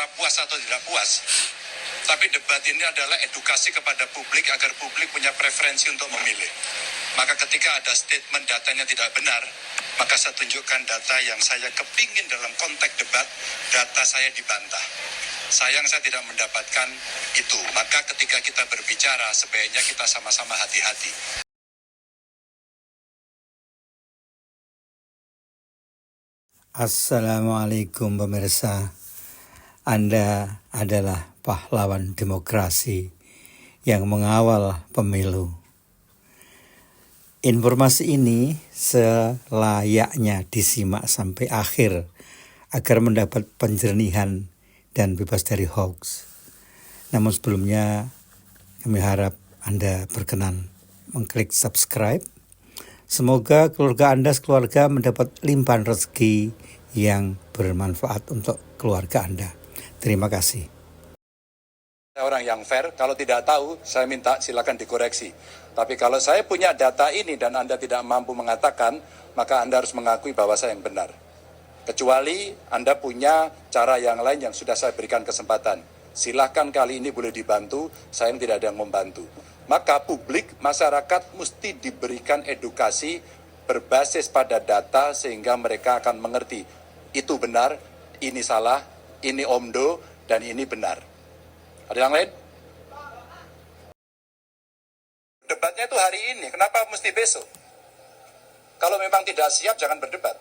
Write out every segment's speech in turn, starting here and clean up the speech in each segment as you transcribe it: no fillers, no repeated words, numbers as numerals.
bicara puas atau tidak puas. Tapi debat ini adalah edukasi kepada publik agar publik punya preferensi untuk memilih. Maka ketika ada statement datanya tidak benar, maka saya tunjukkan data yang saya kepingin dalam konteks debat, data saya dibantah. Sayang saya tidak mendapatkan itu. Maka ketika kita berbicara, sebaiknya kita sama-sama hati-hati. Assalamualaikum pemirsa. Anda adalah pahlawan demokrasi yang mengawal pemilu. Informasi ini selayaknya disimak sampai akhir agar mendapat penjernihan dan bebas dari hoax. Namun sebelumnya kami harap Anda berkenan mengklik subscribe. Semoga keluarga Anda sekeluarga mendapat limpahan rezeki yang bermanfaat untuk keluarga Anda. Terima kasih. Saya orang yang fair, kalau tidak tahu saya minta silakan dikoreksi. Tapi kalau saya punya data ini dan Anda tidak mampu mengatakan, maka Anda harus mengakui bahwa saya yang benar. Kecuali Anda punya cara yang lain yang sudah saya berikan kesempatan. Silahkan kali ini boleh dibantu, saya yang tidak ada yang membantu. Maka publik, masyarakat mesti diberikan edukasi berbasis pada data sehingga mereka akan mengerti. Itu benar, ini salah, ini omdo, dan ini benar. Ada yang lain? Debatnya itu hari ini, kenapa mesti besok? Kalau memang tidak siap, jangan berdebat.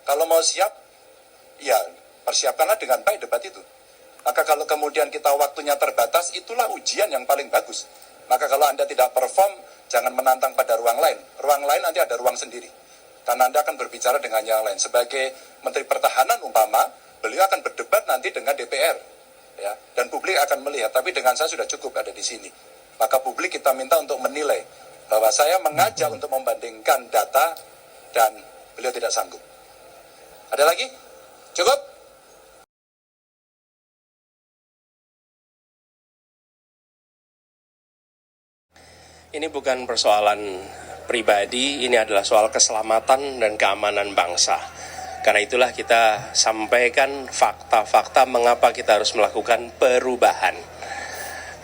Kalau mau siap, ya persiapkanlah dengan baik debat itu. Maka kalau kemudian kita waktunya terbatas, itulah ujian yang paling bagus. Maka kalau Anda tidak perform, jangan menantang pada ruang lain. Ruang lain nanti ada ruang sendiri. Karena Anda akan berbicara dengan yang lain. Sebagai Menteri Pertahanan umpama, beliau akan berdebat nanti dengan DPR. Ya, dan publik akan melihat, tapi dengan saya sudah cukup ada di sini. Maka publik kita minta untuk menilai bahwa saya mengajak untuk membandingkan data dan beliau tidak sanggup. Ada lagi? Cukup? Ini bukan persoalan pribadi, ini adalah soal keselamatan dan keamanan bangsa. Karena itulah kita sampaikan fakta-fakta mengapa kita harus melakukan perubahan.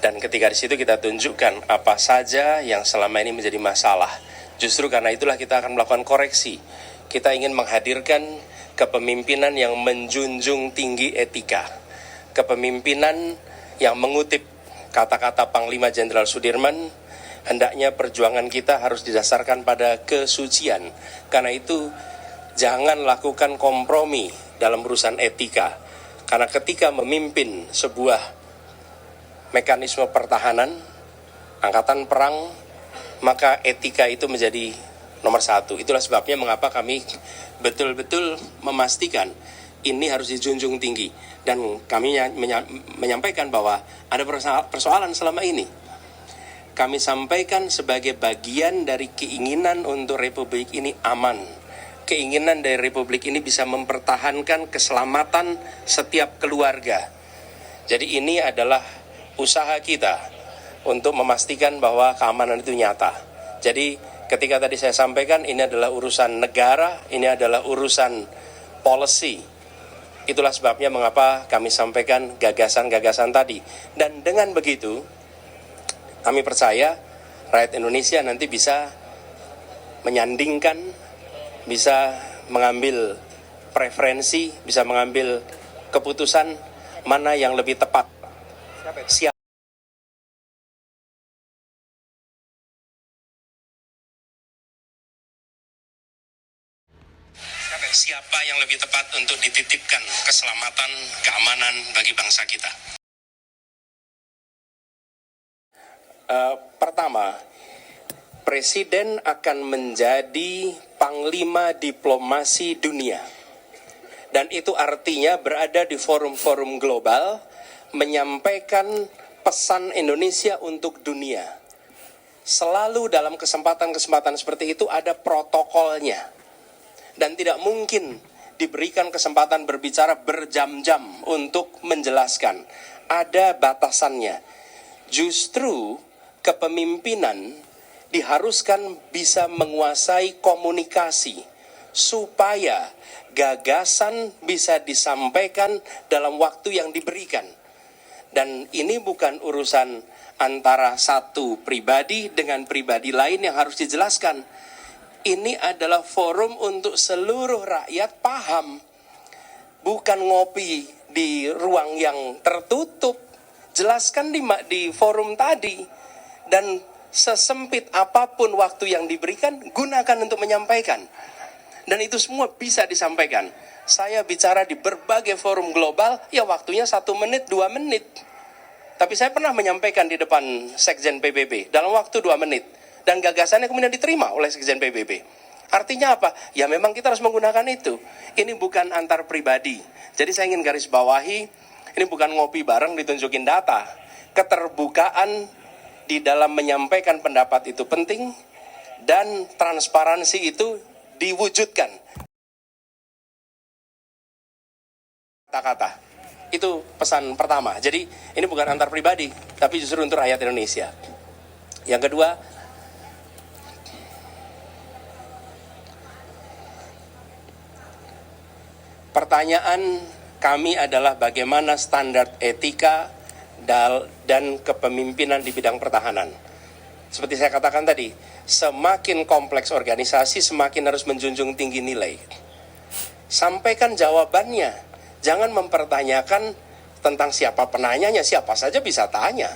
Dan ketika di situ kita tunjukkan apa saja yang selama ini menjadi masalah. Justru karena itulah kita akan melakukan koreksi. Kita ingin menghadirkan kepemimpinan yang menjunjung tinggi etika. Kepemimpinan yang mengutip kata-kata Panglima Jenderal Sudirman, hendaknya perjuangan kita harus didasarkan pada kesucian. Karena itu jangan lakukan kompromi dalam urusan etika. Karena ketika memimpin sebuah mekanisme pertahanan, angkatan perang, maka etika itu menjadi nomor satu. Itulah sebabnya mengapa kami betul-betul memastikan ini harus dijunjung tinggi. Dan kami menyampaikan bahwa ada persoalan selama ini. Kami sampaikan sebagai bagian dari keinginan untuk Republik ini aman. Keinginan dari Republik ini bisa mempertahankan keselamatan setiap keluarga. Jadi ini adalah usaha kita untuk memastikan bahwa keamanan itu nyata. Jadi ketika tadi saya sampaikan ini adalah urusan negara, ini adalah urusan policy. Itulah sebabnya mengapa kami sampaikan gagasan-gagasan tadi. Dan dengan begitu, kami percaya rakyat Indonesia nanti bisa menyandingkan, bisa mengambil preferensi, bisa mengambil keputusan mana yang lebih tepat. Siapa yang lebih tepat untuk dititipkan keselamatan, keamanan bagi bangsa kita. Pertama, Presiden akan menjadi panglima diplomasi dunia. Dan itu artinya berada di forum-forum global, menyampaikan pesan Indonesia untuk dunia. Selalu dalam kesempatan-kesempatan seperti itu ada protokolnya. Dan tidak mungkin diberikan kesempatan berbicara berjam-jam untuk menjelaskan. Ada batasannya. Justru kepemimpinan diharuskan bisa menguasai komunikasi, supaya gagasan bisa disampaikan dalam waktu yang diberikan. Dan ini bukan urusan antara satu pribadi dengan pribadi lain yang harus dijelaskan. Ini adalah forum untuk seluruh rakyat paham. Bukan ngopi di ruang yang tertutup. Jelaskan di forum tadi. Dan sesempit apapun waktu yang diberikan, gunakan untuk menyampaikan. Dan itu semua bisa disampaikan. Saya bicara di berbagai forum global, ya waktunya 1 menit, 2 menit. Tapi saya pernah menyampaikan di depan Sekjen PBB dalam waktu 2 menit. Dan gagasannya kemudian diterima oleh Sekjen PBB. Artinya apa? Ya memang kita harus menggunakan itu. Ini bukan antar pribadi. Jadi saya ingin garis bawahi, ini bukan ngopi bareng ditunjukin data. Keterbukaan di dalam menyampaikan pendapat itu penting. Dan transparansi itu diwujudkan. Kata-kata. Itu pesan pertama. Jadi ini bukan antar pribadi, tapi justru untuk rakyat Indonesia. Yang kedua, pertanyaan kami adalah bagaimana standar etika dan kepemimpinan di bidang pertahanan. Seperti saya katakan tadi, semakin kompleks organisasi, semakin harus menjunjung tinggi nilai. Sampaikan jawabannya. Jangan mempertanyakan tentang siapa penanyanya, siapa saja bisa tanya.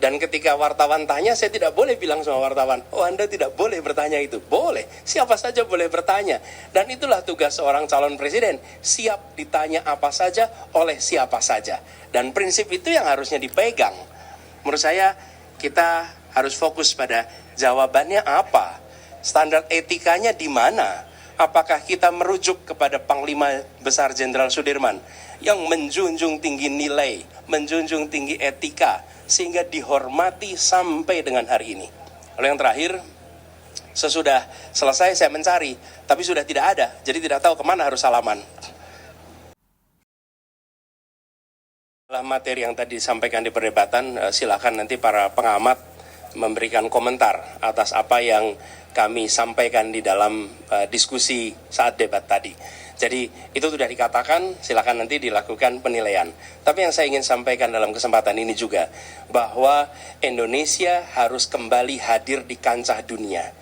Dan ketika wartawan tanya, saya tidak boleh bilang sama wartawan, oh Anda tidak boleh bertanya itu. Boleh, siapa saja boleh bertanya. Dan itulah tugas seorang calon presiden, siap ditanya apa saja oleh siapa saja. Dan prinsip itu yang harusnya dipegang. Menurut saya, kita harus fokus pada jawabannya apa, standar etikanya di mana. Apakah kita merujuk kepada Panglima Besar Jenderal Sudirman yang menjunjung tinggi nilai, menjunjung tinggi etika, sehingga dihormati sampai dengan hari ini. Lalu yang terakhir, sesudah selesai saya mencari, tapi sudah tidak ada, jadi tidak tahu kemana harus salaman. Dalam materi yang tadi disampaikan di perdebatan, silakan nanti para pengamat memberikan komentar atas apa yang kami sampaikan di dalam diskusi saat debat tadi. Jadi itu sudah dikatakan, silakan nanti dilakukan penilaian. Tapi yang saya ingin sampaikan dalam kesempatan ini juga, bahwa Indonesia harus kembali hadir di kancah dunia.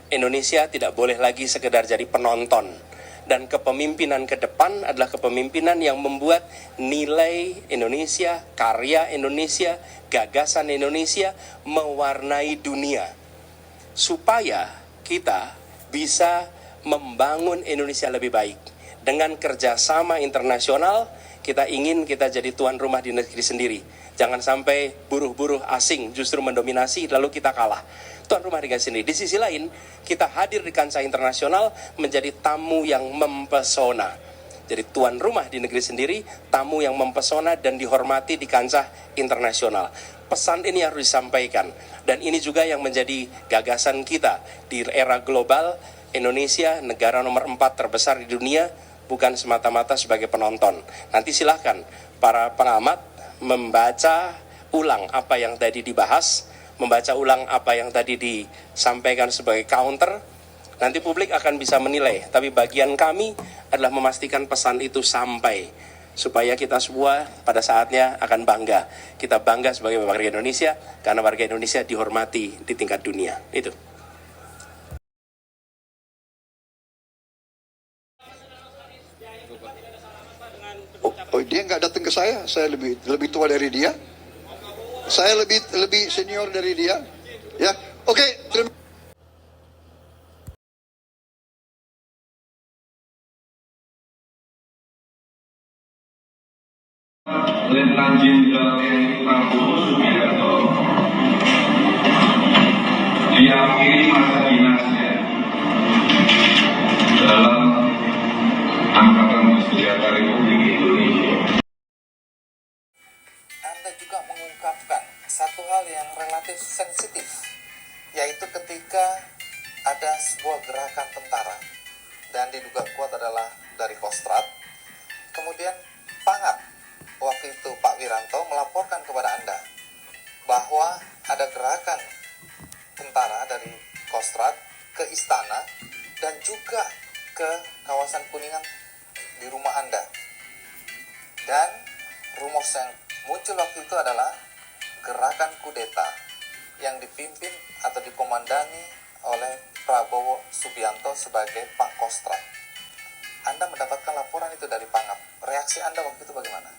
Indonesia tidak boleh lagi sekedar jadi penonton. Dan kepemimpinan ke depan adalah kepemimpinan yang membuat nilai Indonesia, karya Indonesia, gagasan Indonesia mewarnai dunia. Supaya kita bisa membangun Indonesia lebih baik. Dengan kerjasama internasional, kita ingin kita jadi tuan rumah di negeri sendiri. Jangan sampai buruh-buruh asing justru mendominasi lalu kita kalah. Tuan rumah di negeri sendiri. Di sisi lain, kita hadir di kancah internasional menjadi tamu yang mempesona. Jadi tuan rumah di negeri sendiri, tamu yang mempesona dan dihormati di kancah internasional. Pesan ini harus disampaikan. Dan ini juga yang menjadi gagasan kita di era global. Indonesia, negara nomor 4 terbesar di dunia, bukan semata-mata sebagai penonton. Nanti silahkan para pengamat membaca ulang apa yang tadi dibahas, membaca ulang apa yang tadi disampaikan sebagai counter. Nanti publik akan bisa menilai, tapi bagian kami adalah memastikan pesan itu sampai, supaya kita semua pada saatnya akan bangga. Kita bangga sebagai warga Indonesia, karena warga Indonesia dihormati di tingkat dunia. Itu. Oh, dia nggak datang ke saya lebih tua dari dia. Saya lebih senior dari dia. Ya, oke. Terima. Letnan Jenderal TNI Prabowo Subianto diakhiri masa dinasnya dalam Angkatan Bersenjata Republik Indonesia. Anda juga mengungkapkan satu hal yang relatif sensitif, yaitu ketika ada sebuah gerakan tentara dan diduga kuat adalah dari Kostrad, kemudian Pangap, waktu itu Pak Wiranto, melaporkan kepada Anda bahwa ada gerakan tentara dari Kostrad ke istana dan juga ke kawasan Kuningan di rumah Anda. Dan rumus yang muncul waktu itu adalah gerakan kudeta yang dipimpin atau dikomandani oleh Prabowo Subianto sebagai Pangkostrat. Anda mendapatkan laporan itu dari Pangap. Reaksi Anda waktu itu bagaimana?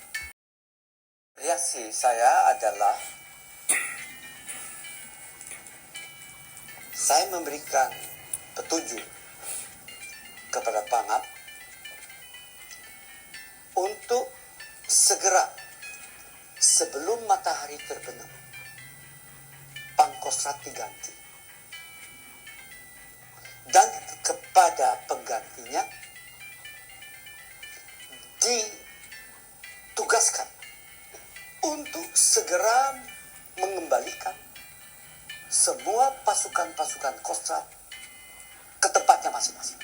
Reaksi saya adalah saya memberikan petunjuk kepada Pangap untuk segera sebelum matahari terbenam Pangkostrat diganti, dan kepada penggantinya ditugaskan untuk segera mengembalikan semua pasukan-pasukan Kostrat ke tempatnya masing-masing.